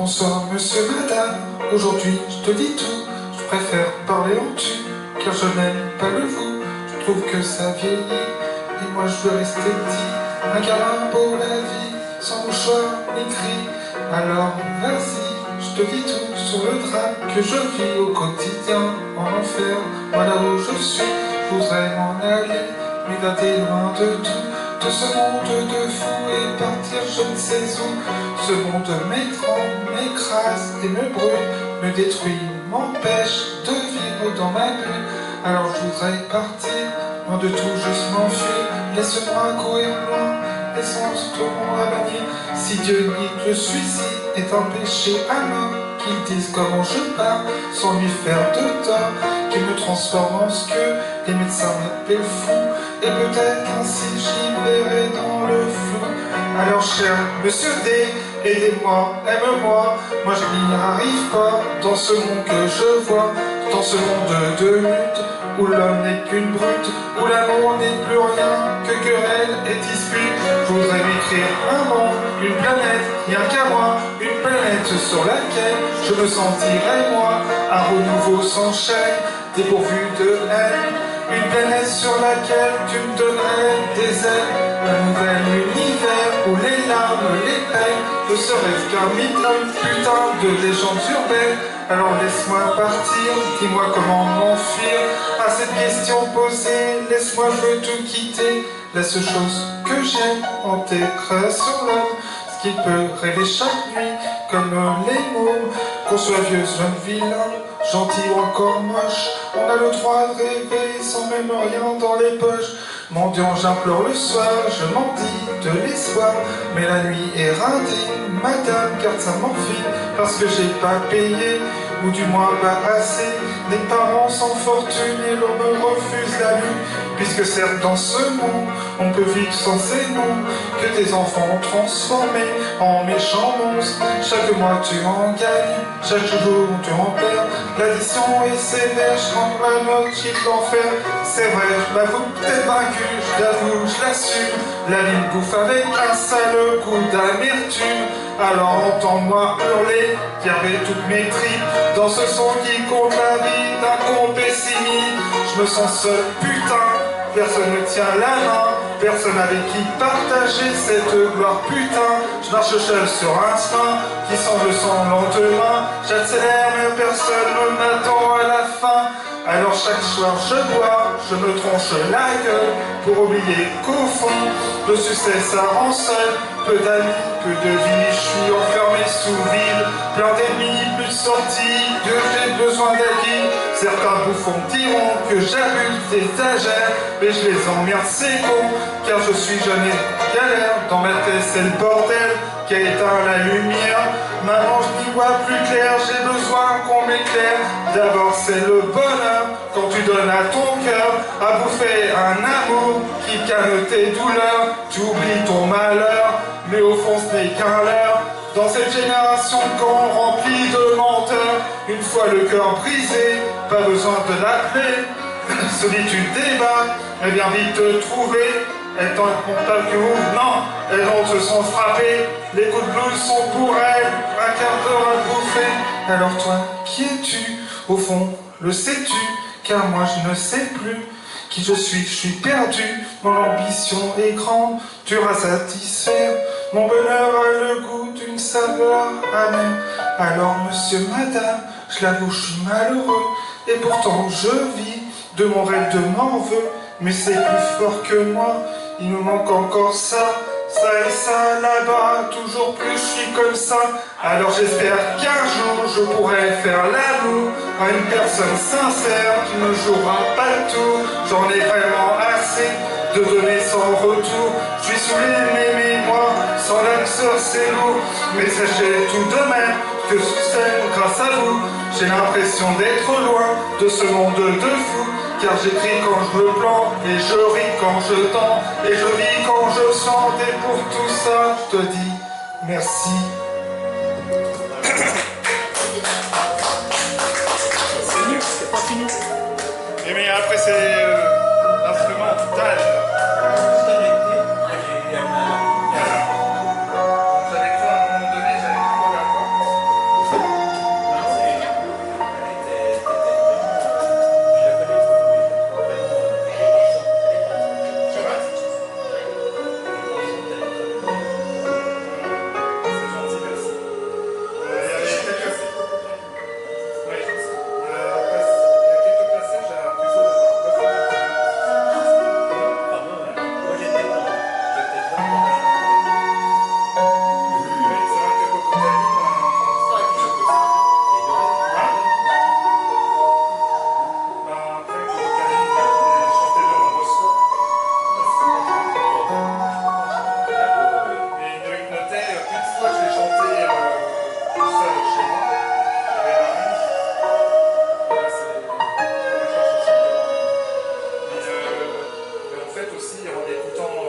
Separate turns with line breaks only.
Bonsoir monsieur, madame, aujourd'hui je te dis tout. Je préfère parler en tu, car je n'aime pas le vous. Je trouve que ça vieillit, et moi je veux rester petit. Un gamin beau la vie, sans mouchoir ni cri. Alors vas-y, je te dis tout sur le drame que je vis au quotidien en enfer. Voilà où je suis, je voudrais m'en aller, m'évader loin de tout, de ce monde de fous et partir je ne sais où. Ce monde m'étrangle, m'écrase et me brûle, me détruit, m'empêche de vivre dans ma bulle. Alors je voudrais partir, loin de tout, juste m'enfuir. Laisse-moi courir loin, laisse-moi tout le monde à bannir. Si Dieu nie que le suicide est un péché à mort, qu'ils disent comment je pars, sans lui faire de tort, qu'il me transforme en ce que les médecins m'appellent fou, et peut-être ainsi j'y verrai dans le flou. Alors cher monsieur D, aidez-moi, aime-moi, moi je n'y arrive pas, dans ce monde que je vois, dans ce monde de lutte, où l'homme n'est qu'une brute, où l'amour n'est plus rien que querelle et dispute. Je voudrais m'écrire un monde, une planète, rien qu'à moi, une planète sur laquelle je me sentirais moi, un renouveau sans chaîne, dépourvu de haine, une planète sur laquelle tu me donnerais des ailes, un nouvel univers où les larmes, les peines ne seraient qu'un mythe, une putain de légende urbaine. Alors laisse-moi partir, dis-moi comment m'enfuir à cette question posée, laisse-moi, je veux tout quitter. La seule chose que j'aime en tes traits sur l'homme, ce qui peut rêver chaque nuit comme les mômes, qu'on soit vieux, jeune, vilain, gentil ou encore moche, on a le droit de rêver sans même rien dans les poches. Mendiant, j'implore le soir, je m'en dis de l'espoir, mais la nuit est radée, madame, garde ça m'enfile, parce que j'ai pas payé, ou du moins pas assez, des parents sans fortune et l'on me refuse la lune, puisque certes dans ce monde, on peut vivre sans ces noms, que tes enfants ont transformés en méchants monstres. Chaque mois tu en gagnes, chaque jour tu en perds, l'addition est sévère, je rends la note, j'ai l'enfer. C'est vrai, je m'avoue que t'es vaincu, je l'avoue, je l'assume, la vie me bouffe avec un sale coup d'amertume. Alors entends-moi hurler, garder toutes mes tripes dans ce son qui compte la vie d'un con pessimiste. Je me sens seul, putain, personne ne tient la main, personne avec qui partager cette gloire, putain. Je marche seul sur un train qui semble sans lendemain, j'accélère mais personne ne m'attend à la fin. Alors chaque soir je bois, je me tronche la gueule pour oublier qu'au fond, le succès ça rend seul. Peu d'amis, peu de vie, je suis enfermé sous vide, plein d'ennemis, plus de sorties, que j'ai besoin d'avis. Certains bouffons diront que j'abuse d'étagères, mais je les emmerde, c'est con, car je suis jeune et galère. Dans ma tête c'est le bordel qui a éteint la lumière. Maintenant je n'y vois plus clair, j'ai besoin qu'on m'éclaire. D'abord c'est le bonheur, quand tu donnes à ton cœur à bouffer un amour qui calme tes douleurs. Tu oublies ton malheur, mais au fond ce n'est qu'un leurre. Dans cette génération qu'on remplit de menteurs, une fois le cœur brisé, pas besoin de l'appeler. Solitude débat, elle vient vite te trouver. Elle tend le contact qui ouvre, non, elles vont se sont frappées. Les coups de blues sont pour elles, un quart d'heure à bouffer. Alors toi, qui es-tu? Au fond, le sais-tu? Car moi je ne sais plus qui je suis perdu. Mon ambition est grande, dure à satisfaire. Mon bonheur a le goût d'une saveur amère. Alors monsieur, madame, je l'avoue, je suis malheureux, et pourtant je vis de mon rêve de m'en veux. Mais c'est plus fort que moi, il me manque encore ça et ça, là-bas, toujours plus, je suis comme ça. Alors j'espère qu'un jour, je pourrai faire l'amour à une personne sincère qui ne jouera pas le tour. J'en ai vraiment assez de donner sans retour. Je suis saoulé de m'aimer moi, sans l'âme sœur c'est lourd. Mais sachez tout de même que c'est grâce à vous, j'ai l'impression d'être loin de ce monde de fous. Car j'écris quand je me plante, et je ris quand je tends, et je vis quand je chante, et pour tout ça, je te dis merci. C'est nul, c'est pas fini. Et mais après c'est l'instrumental. J'avais quoi à un moment donné, j'avais quoi là-bas. seul chez moi. J'avais ma ronde. Là, c'est. Moi, je cherche aussi. Mais en fait, aussi, il rendait tout le temps.